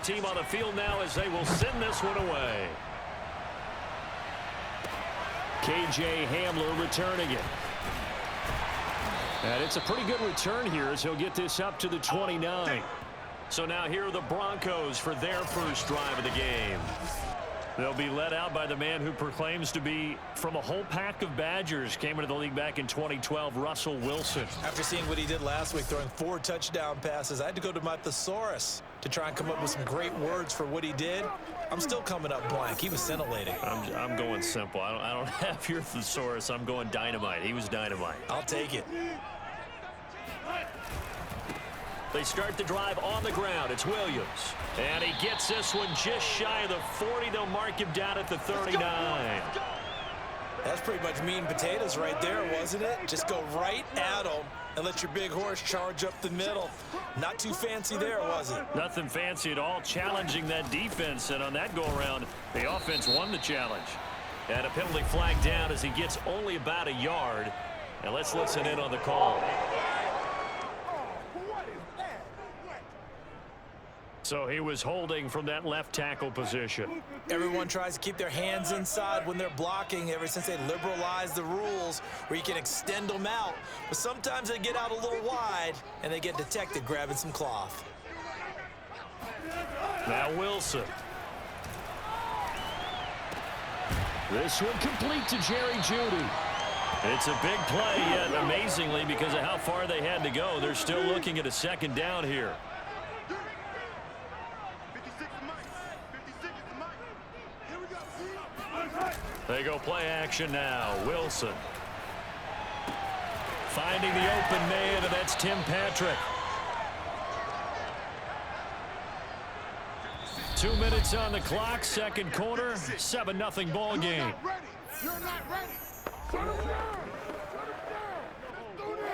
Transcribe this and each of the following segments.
team on the field now as they will send this one away. K.J. Hamler returning it. And it's a pretty good return here as he'll get this up to the 29. So now here are the Broncos for their first drive of the game. They'll be led out by the man who proclaims to be from a whole pack of Badgers. Came into the league back in 2012, Russell Wilson. After seeing what he did last week, throwing 4 touchdown passes, I had to go to my thesaurus to try and come up with some great words for what he did. I'm still coming up blank. He was scintillating. I'm going simple. I don't have your thesaurus. I'm going dynamite. He was dynamite. I'll take it. They start the drive on the ground. It's Williams. And he gets this one just shy of the 40. They'll mark him down at the 39. That's pretty much meat and potatoes right there, wasn't it? Just go right at him and let your big horse charge up the middle. Not too fancy there, was it? Nothing fancy at all, challenging that defense. And on that go-around, the offense won the challenge. And a penalty flag down as he gets only about a yard. And let's listen in on the call. So he was holding from that left tackle position. Everyone tries to keep their hands inside when they're blocking ever since they liberalized the rules where you can extend them out. But sometimes they get out a little wide and they get detected grabbing some cloth. Now Wilson. This one complete to Jerry Jeudy. It's a big play, yet amazingly, because of how far they had to go, they're still looking at a second down here. They go play action now. Wilson. Finding the open man, and that's Tim Patrick. 2 minutes on the clock, second quarter, 7-0 ball game. You're not ready.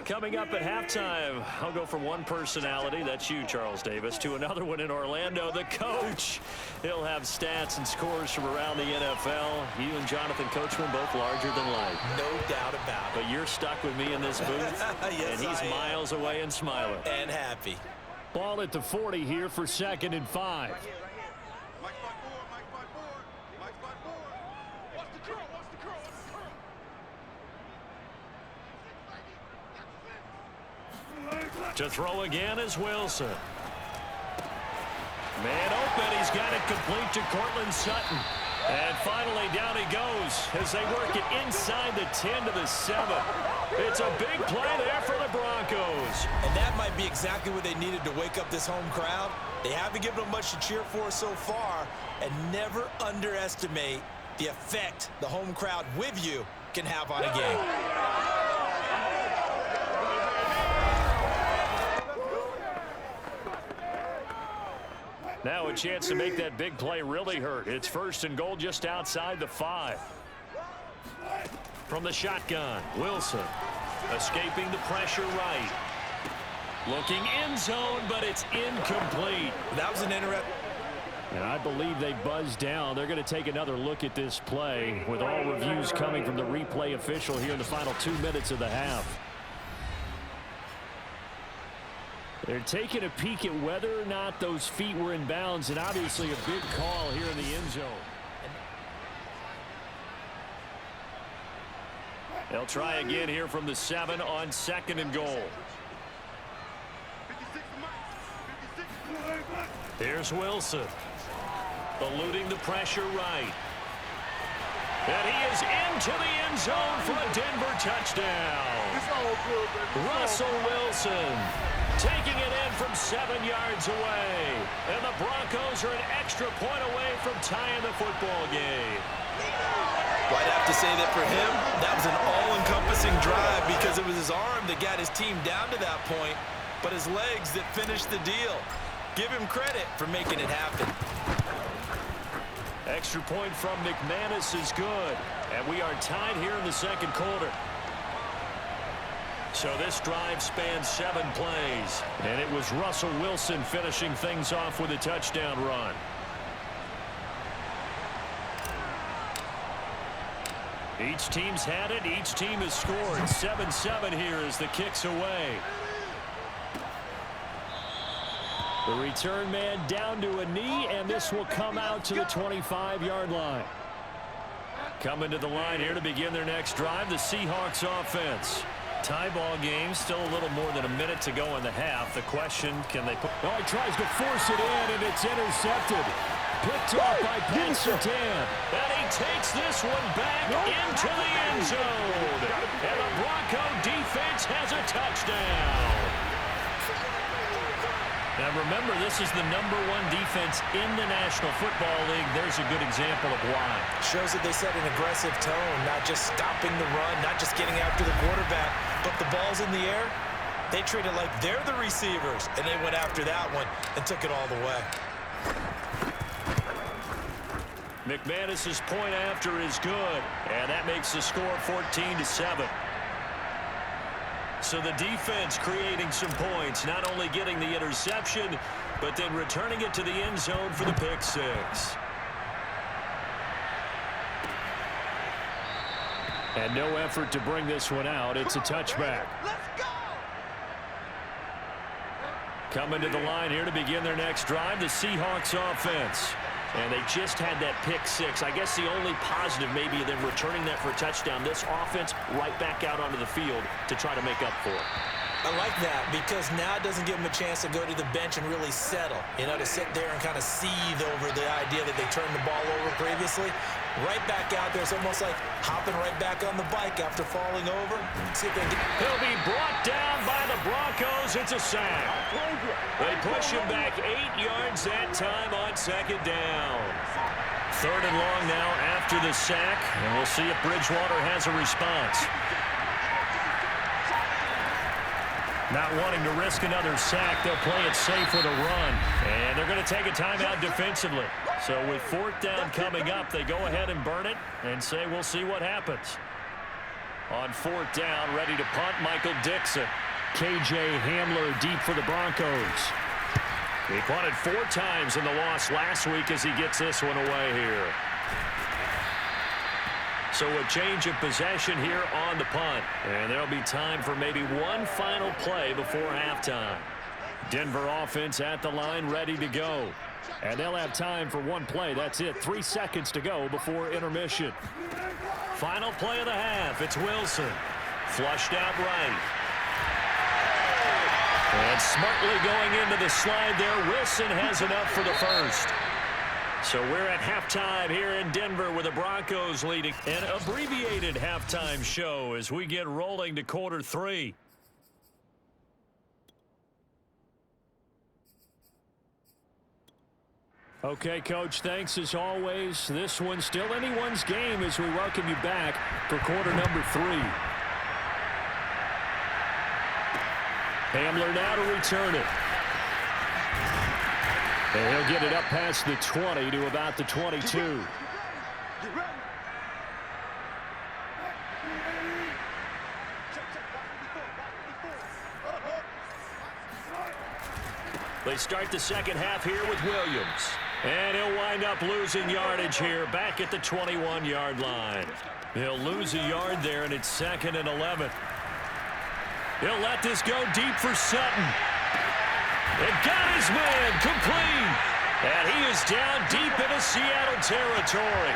Coming up at halftime, I'll go from one personality, that's you, Charles Davis, to another one in Orlando, the coach. He'll have stats and scores from around the NFL. You and Jonathan Coachman both larger than life. No doubt about it. But you're stuck with me in this booth, yes, and he's miles away and smiling. And happy. Ball at the 40 here for 2nd and 5. To throw again is Wilson. Man open, he's got it complete to Cortland Sutton. And finally down he goes as they work it inside the 10 to the 7. It's a big play there for the Broncos. And that might be exactly what they needed to wake up this home crowd. They haven't given them much to cheer for so far, and never underestimate the effect the home crowd with you can have on a game. Now a chance to make that big play really hurt. It's 1st and goal just outside the 5. From the shotgun, Wilson escaping the pressure right. Looking end zone, but it's incomplete. That was an intercept. And I believe they buzzed down. They're going to take another look at this play with all reviews coming from the replay official here in the final 2 minutes of the half. They're taking a peek at whether or not those feet were in bounds, and obviously a big call here in the end zone. They'll try again here from the 7 on 2nd and goal. Here's Wilson. Eluding the pressure right. And he is into the end zone for a Denver touchdown. Russell Wilson taking it in from 7 yards away. And the Broncos are an extra point away from tying the football game. Well, I'd have to say that for him, that was an all-encompassing drive because it was his arm that got his team down to that point, but his legs that finished the deal. Give him credit for making it happen. Extra point from McManus is good. And we are tied here in the second quarter. So this drive spans 7 plays. And it was Russell Wilson finishing things off with a touchdown run. Each team's had it. Each team has scored. 7-7 here as the kick's away. The return man down to a knee, and this will come out to the 25-yard line. Coming to the line here to begin their next drive, the Seahawks offense. Tie ball game, still a little more than a minute to go in the half. The question, can they put... Oh, he tries to force it in, and it's intercepted. Picked off by Pat Surtain. And he takes this one back into the end zone. And the Bronco defense has a touchdown. Now remember, this is the #1 defense in the National Football League. There's a good example of why. Shows that they set an aggressive tone, not just stopping the run, not just getting after the quarterback, but the ball's in the air. They treat it like they're the receivers, and they went after that one and took it all the way. McManus's point after is good, and that makes the score 14-7. So the defense creating some points, not only getting the interception, but then returning it to the end zone for the pick six. And no effort to bring this one out. It's a touchback. Let's go! Coming to the line here to begin their next drive, the Seahawks offense. And they just had that pick six. I guess the only positive maybe them returning that for a touchdown. This offense right back out onto the field to try to make up for it. I like that because now it doesn't give them a chance to go to the bench and really settle. You know, to sit there and kind of seethe over the idea that they turned the ball over previously. Right back out there. It's almost like hopping right back on the bike after falling over. See if they get... He'll be brought down by the Broncos. It's a sack. They push him back 8 yards that time on second down. 3rd and long now after the sack, and we'll see if Bridgewater has a response. Not wanting to risk another sack, they'll play it safe with a run. And they're going to take a timeout defensively. So with 4th down coming up, they go ahead and burn it and say we'll see what happens. On 4th down, ready to punt, Michael Dixon. K.J. Hamler deep for the Broncos. He punted 4 times in the loss last week as he gets this one away here. So a change of possession here on the punt. And there'll be time for maybe one final play before halftime. Denver offense at the line, ready to go. And they'll have time for one play. That's it. 3 seconds to go before intermission. Final play of the half. It's Wilson. Flushed out right. And smartly going into the slide there. Wilson has enough for the first. So we're at halftime here in Denver with the Broncos leading. An abbreviated halftime show as we get rolling to quarter 3. Okay, Coach, thanks as always. This one's still anyone's game as we welcome you back for quarter number 3. Hamler now to return it. And he'll get it up past the 20 to about the 22. They start the second half here with Williams. And he'll wind up losing yardage here back at the 21-yard line. He'll lose a yard there, and it's 2nd and 11. He'll let this go deep for Sutton. And got his man complete. And he is down deep into Seattle territory.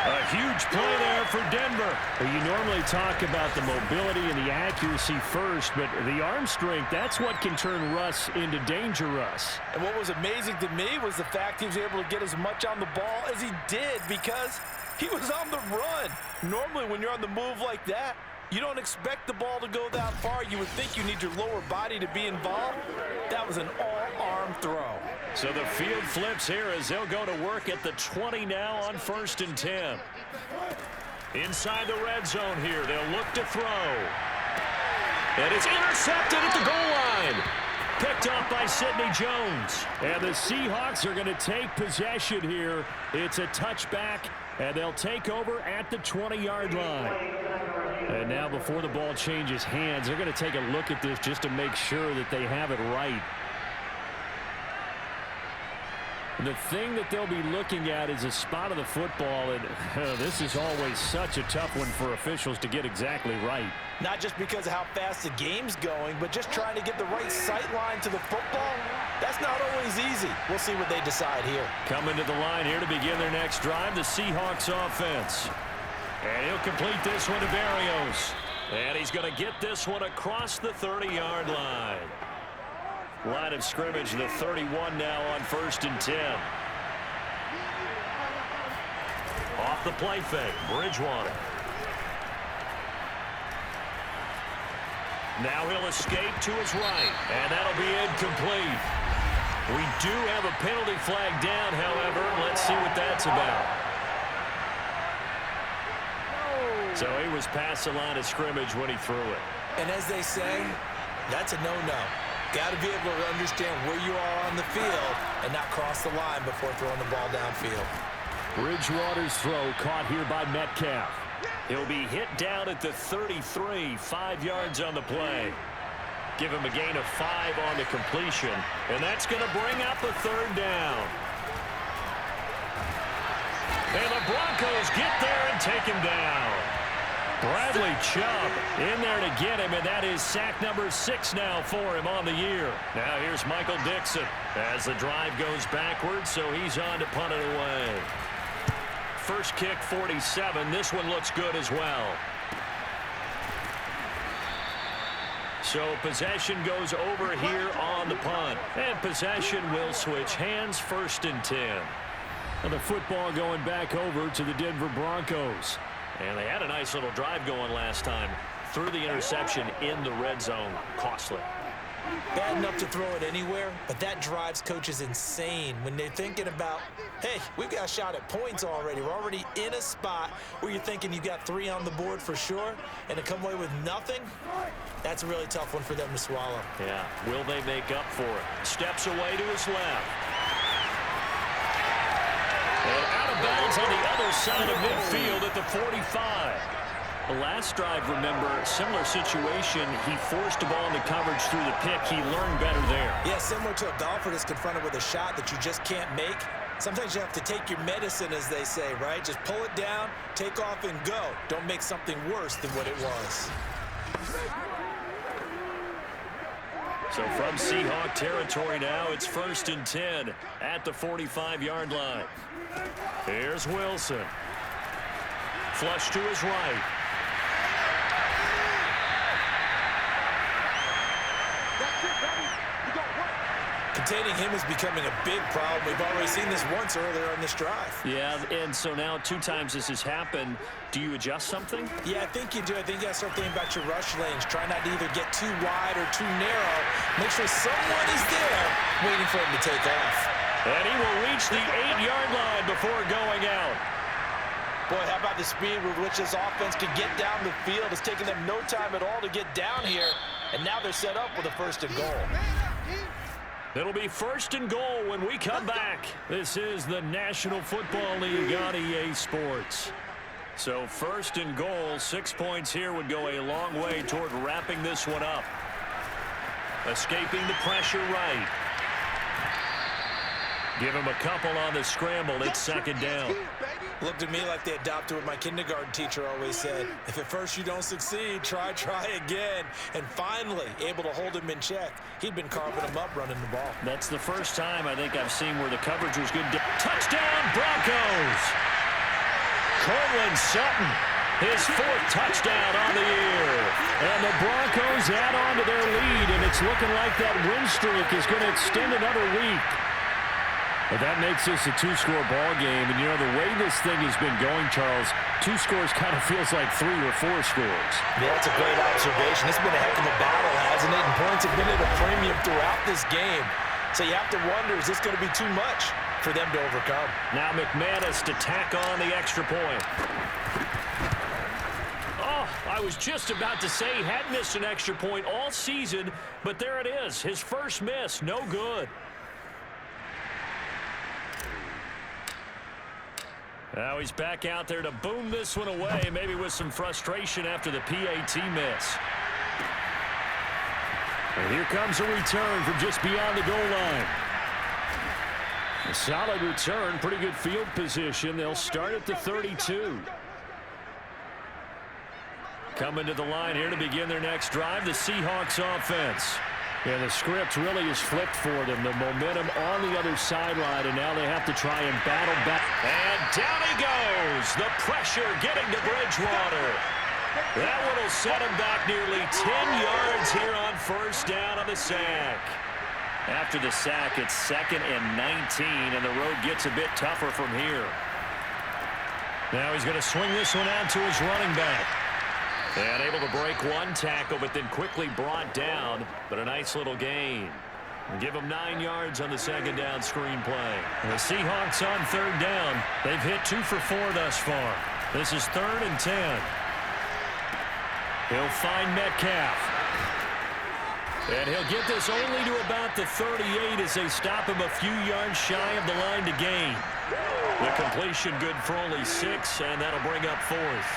A huge play there for Denver. Well, you normally talk about the mobility and the accuracy first, but the arm strength, that's what can turn Russ into Danger Russ. And what was amazing to me was the fact he was able to get as much on the ball as he did because he was on the run. Normally when you're on the move like that, you don't expect the ball to go that far. You would think you need your lower body to be involved. That was an all-arm throw. So the field flips here as they'll go to work at the 20 now on 1st and 10. Inside the red zone here, they'll look to throw. And it's intercepted at the goal line. Picked off by Sidney Jones. And the Seahawks are going to take possession here. It's a touchback, and they'll take over at the 20-yard line. And now before the ball changes hands, they're going to take a look at this just to make sure that they have it right. The thing that they'll be looking at is a spot of the football, and this is always such a tough one for officials to get exactly right. Not just because of how fast the game's going, but just trying to get the right sight line to the football. That's not always easy. We'll see what they decide here. Coming to the line here to begin their next drive, the Seahawks offense. And he'll complete this one to Berrios. And he's going to get this one across the 30-yard line. Line of scrimmage, the 31 now on 1st and 10. Off the play fake, Bridgewater. Now he'll escape to his right, and that'll be incomplete. We do have a penalty flag down, however. Let's see what that's about. So he was past the line of scrimmage when he threw it. And as they say, that's a no-no. Got to be able to understand where you are on the field and not cross the line before throwing the ball downfield. Bridgewater's throw caught here by Metcalf. He'll be hit down at the 33, 5 yards on the play. Give him a gain of 5 on the completion, and that's going to bring up the 3rd down. And the Broncos get there and take him down. Bradley Chubb in there to get him, and that is sack number 6 now for him on the year. Now here's Michael Dixon as the drive goes backwards, so he's on to punt it away. First kick, 47. This one looks good as well. So possession goes over here on the punt. And possession will switch hands, 1st and 10. And the football going back over to the Denver Broncos. And they had a nice little drive going last time. Threw the interception in the red zone. Costly. Bad enough to throw it anywhere, but that drives coaches insane when they're thinking about, hey, we've got a shot at points already. We're already in a spot where you're thinking you got 3 on the board for sure, and to come away with nothing, that's a really tough one for them to swallow. Yeah, will they make up for it? Steps away to his left. And out of bounds on the other side of midfield at the 45. The last drive, remember, similar situation. He forced the ball into coverage through the pick. He learned better there. Yeah, similar to a golfer that's confronted with a shot that you just can't make. Sometimes you have to take your medicine, as they say, right? Just pull it down, take off, and go. Don't make something worse than what it was. So from Seahawk territory now, it's 1st and 10 at the 45-yard line. Here's Wilson. Flush to his right. Containing him is becoming a big problem. We've already seen this once earlier on this drive. Yeah, and so now 2 times this has happened. Do you adjust something? Yeah, I think you do. I think you got to start thinking about your rush lanes. Try not to either get too wide or too narrow. Make sure someone is there waiting for him to take off. And he will reach the 8-yard line before going out. Boy, how about the speed with which this offense can get down the field? It's taken them no time at all to get down here. And now they're set up with a 1st and goal. It'll be 1st and goal when we come back. This is the National Football League on EA Sports. So 1st and goal, 6 points here would go a long way toward wrapping this one up. Escaping the pressure right. Give him a couple on the scramble. It's 2nd down. Looked at me like they adopted what my kindergarten teacher always said. If at first you don't succeed, try again. And finally, able to hold him in check. He'd been carving him up running the ball. That's the first time I think I've seen where the coverage was good. Touchdown, Broncos! Cortland Sutton, his 4th touchdown on the year. And the Broncos add on to their lead, and it's looking like that win streak is going to extend another week. But that makes this a 2-score ball game. And, you know, the way this thing has been going, Charles, 2 scores kind of feels like 3 or 4 scores. Yeah, that's a great observation. It's been a heck of a battle, hasn't it? And points have been at a premium throughout this game. So you have to wonder, is this going to be too much for them to overcome? Now McManus to tack on the extra point. Oh, I was just about to say he hadn't missed an extra point all season, but there it is. His first miss, no good. Now he's back out there to boom this one away, maybe with some frustration after the PAT miss. And here comes a return from just beyond the goal line. A solid return, pretty good field position. They'll start at the 32. Coming to the line here to begin their next drive, the Seahawks offense. Yeah, the script really is flipped for them. The momentum on the other sideline, and now they have to try and battle back. And down he goes. The pressure getting to Bridgewater. That one will set him back nearly 10 yards here on first down on the sack. After the sack, it's 2nd and 19, and the road gets a bit tougher from here. Now he's going to swing this one out to his running back. And able to break one tackle, but then quickly brought down. But a nice little gain. And give him 9 yards on the second down screen play. And the Seahawks on third down. They've hit 2 for 4 thus far. This is 3rd and 10. He'll find Metcalf. And he'll get this only to about the 38 as they stop him a few yards shy of the line to gain. The completion good for only 6, and that'll bring up 4th.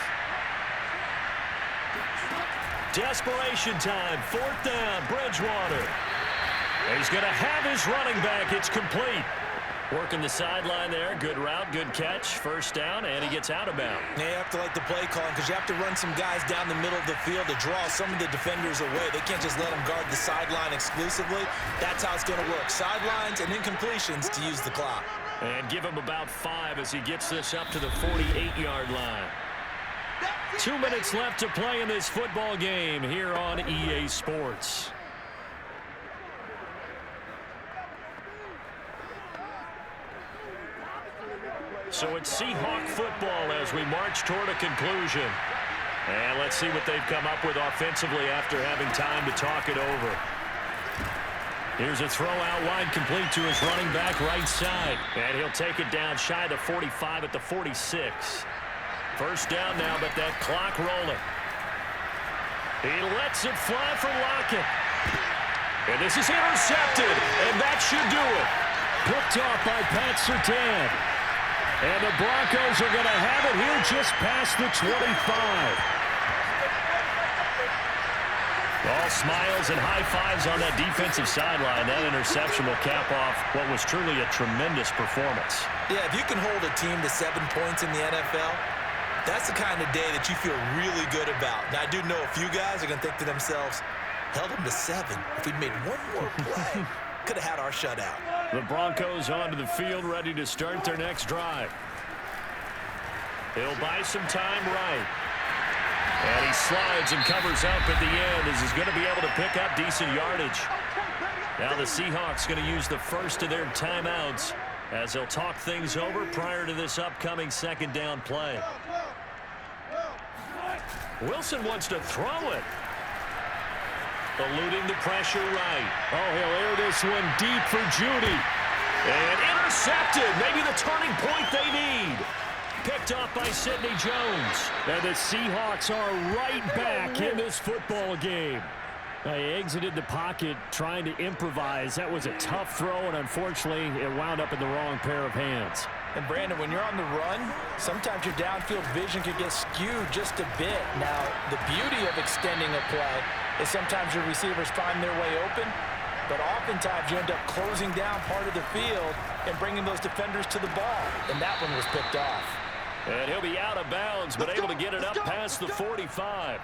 Desperation time, 4th down, Bridgewater. He's going to have his running back. It's complete. Working the sideline there. Good route, good catch. First down, and he gets out of bounds. You have to like the play calling because you have to run some guys down the middle of the field to draw some of the defenders away. They can't just let them guard the sideline exclusively. That's how it's going to work. Sidelines and incompletions to use the clock. And give him about 5 as he gets this up to the 48-yard line. 2 minutes left to play in this football game here on EA Sports. So it's Seahawk football as we march toward a conclusion. And let's see what they've come up with offensively after having time to talk it over. Here's a throw out wide, complete to his running back right side. And he'll take it down shy of the 45 at the 46. First down now, but that clock rolling. He lets it fly for Lockett. And this is intercepted, and that should do it. Picked off by Pat Surtain. And the Broncos are going to have it here just past the 25. All smiles and high fives on that defensive sideline. That interception will cap off what was truly a tremendous performance. Yeah, if you can hold a team to 7 points in the NFL, that's the kind of day that you feel really good about. Now, I do know a few guys are going to think to themselves, held them to 7. If we'd made one more play, could have had our shutout. The Broncos onto the field, ready to start their next drive. He'll buy some time right. And he slides and covers up at the end as he's going to be able to pick up decent yardage. Now the Seahawks going to use the first of their timeouts as they'll talk things over prior to this upcoming second down play. Wilson wants to throw it. Eluding the pressure right. Oh, he'll air this one deep for Judy. And intercepted. Maybe the turning point they need. Picked off by Sidney Jones. And the Seahawks are right back in this football game. He exited the pocket trying to improvise. That was a tough throw, and unfortunately, it wound up in the wrong pair of hands. And, Brandon, when you're on the run, sometimes your downfield vision can get skewed just a bit. Now, the beauty of extending a play is sometimes your receivers find their way open, but oftentimes you end up closing down part of the field and bringing those defenders to the ball, and that one was picked off. And he'll be out of bounds, but able to get it up past the 45.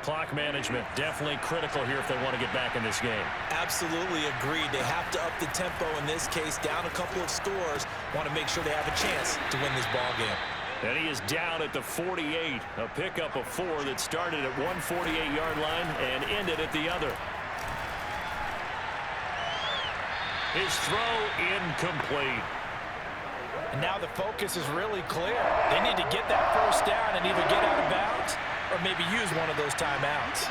Clock management definitely critical here if they want to get back in this game. Absolutely agreed. They have to up the tempo in this case, down a couple of scores. Want to make sure they have a chance to win this ball game. And he is down at the 48. A pickup of 4 that started at one 48-yard line and ended at the other. His throw incomplete. And now the focus is really clear. They need to get that first down and either get out of bounds or maybe use one of those timeouts.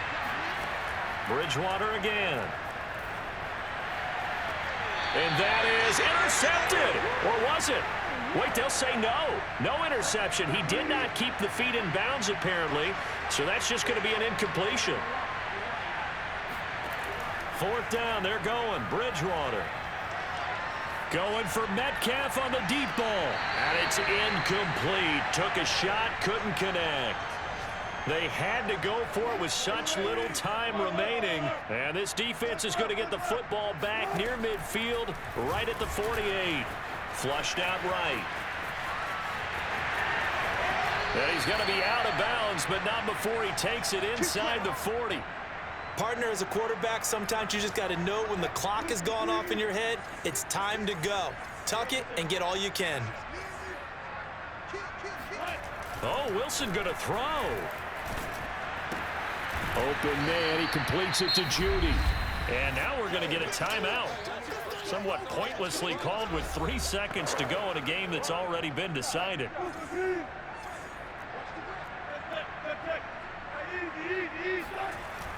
Bridgewater again. And that is intercepted. Or was it? Wait, they'll say no. No interception. He did not keep the feet in bounds, apparently. So that's just going to be an incompletion. 4th down. They're going. Bridgewater. Going for Metcalf on the deep ball. And it's incomplete. Took a shot, couldn't connect. They had to go for it with such little time remaining. And this defense is going to get the football back near midfield, right at the 48. Flushed out right. And he's going to be out of bounds, but not before he takes it inside the 40. Partner, as a quarterback, sometimes you just got to know when the clock has gone off in your head, it's time to go. Tuck it and get all you can. Oh, Wilson going to throw. Open man, he completes it to Judy. And now we're going to get a timeout. Somewhat pointlessly called with 3 seconds to go in a game that's already been decided.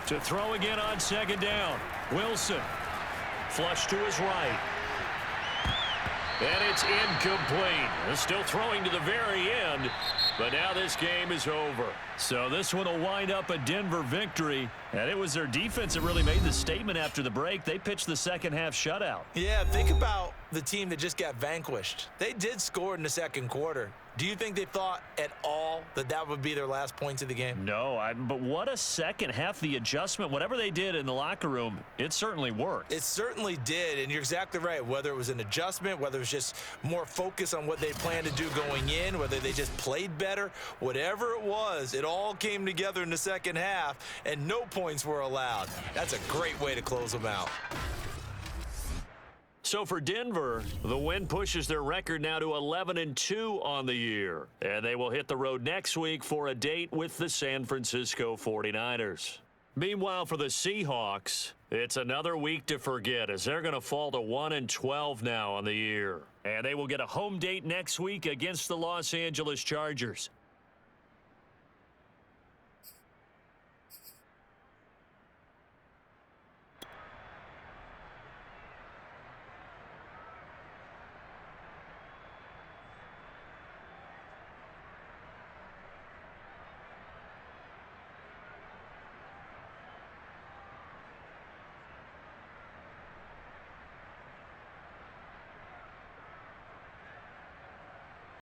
To throw again on second down. Wilson. Flush to his right. And it's incomplete. They're still throwing to the very end, but now this game is over. So this one will wind up a Denver victory, and it was their defense that really made the statement after the break. They pitched the second half shutout. Yeah, think about the team that just got vanquished. They did score in the second quarter. Do you think they thought at all that that would be their last points of the game? No, but what a second half. The adjustment, whatever they did in the locker room, it certainly worked. It certainly did, and you're exactly right. Whether it was an adjustment, whether it was just more focus on what they planned to do going in, whether they just played better, whatever it was, it all came together in the second half, and no points were allowed. That's a great way to close them out. So for Denver, the win pushes their record now to 11-2 on the year. And they will hit the road next week for a date with the San Francisco 49ers. Meanwhile, for the Seahawks, it's another week to forget as they're going to fall to 1-12 now on the year. And they will get a home date next week against the Los Angeles Chargers.